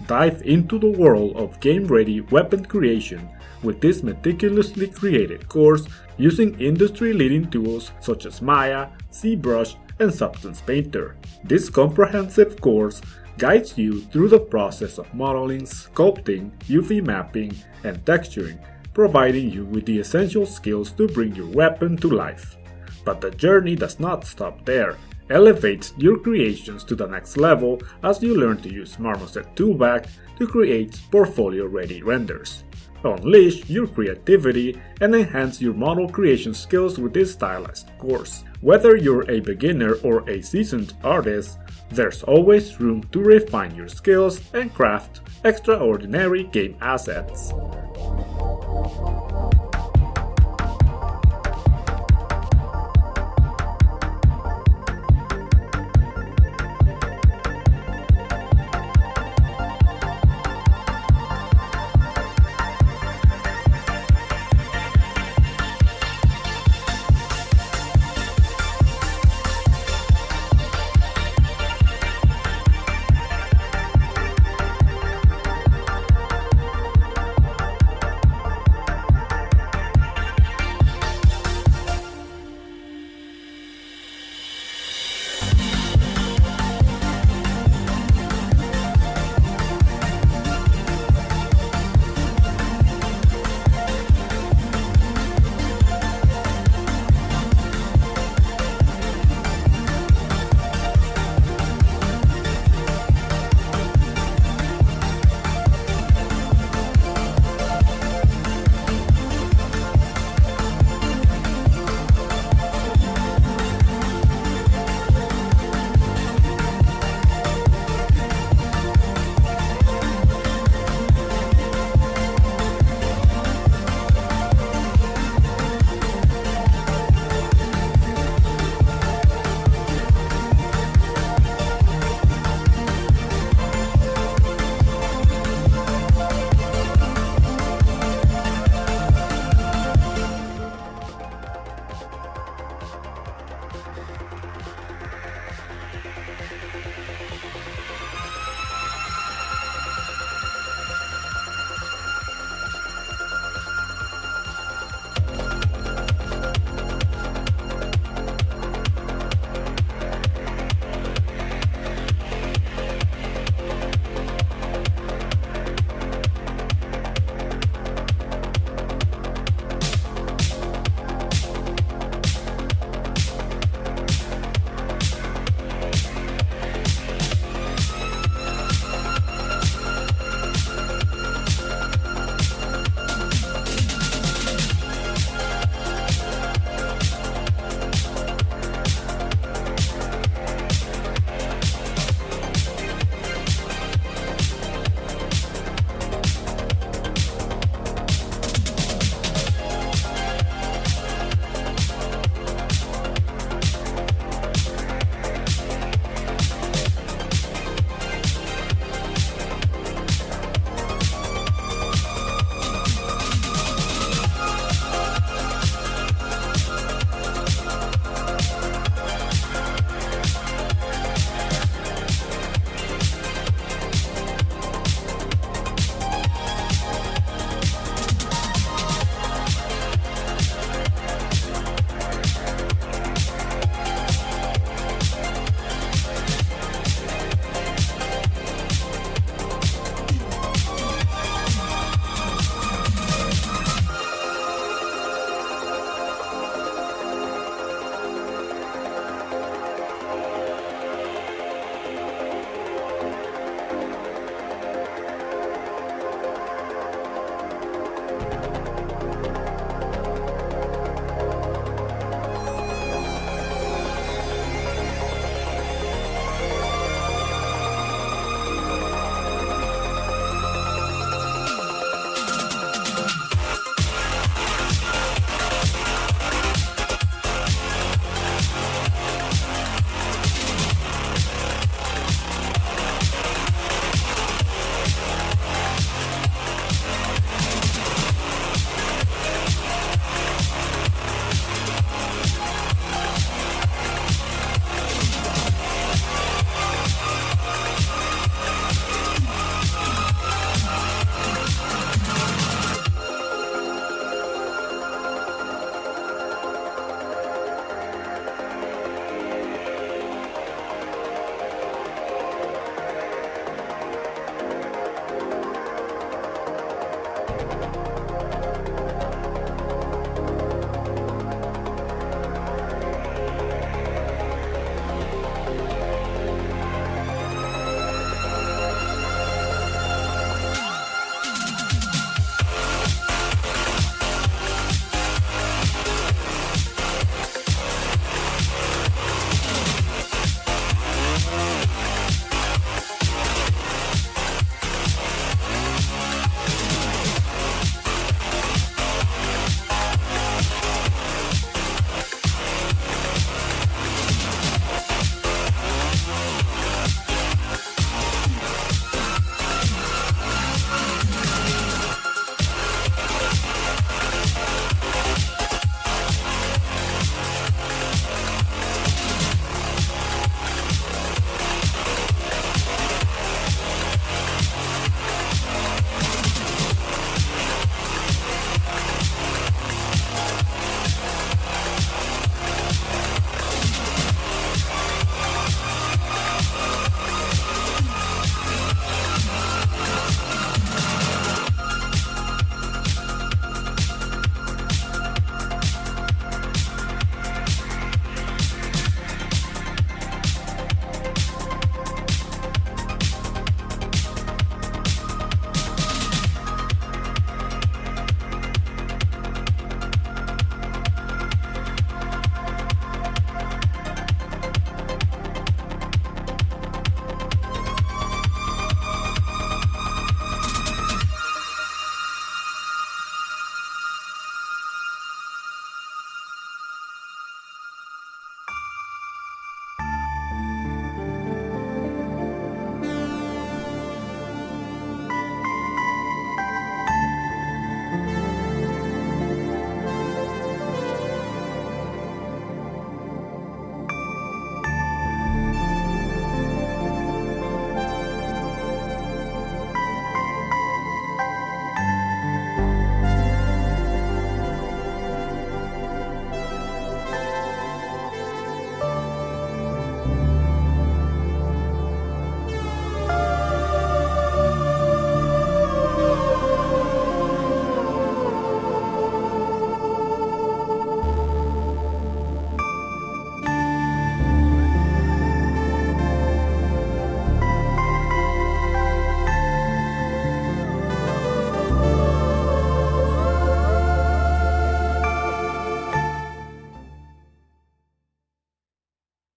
Dive into the world of game-ready weapon creation with this meticulously created course using industry-leading tools such as Maya, Zbrush, and Substance Painter. This comprehensive course guides you through the process of modeling, sculpting, UV mapping, and texturing, providing you with the essential skills to bring your weapon to life. But the journey does not stop there. Elevate your creations to the next level as you learn to use Marmoset Toolbag to create portfolio-ready renders. Unleash your creativity and enhance your model creation skills with this Stylized course. Whether you're a beginner or a seasoned artist, there's always room to refine your skills and craft extraordinary game assets.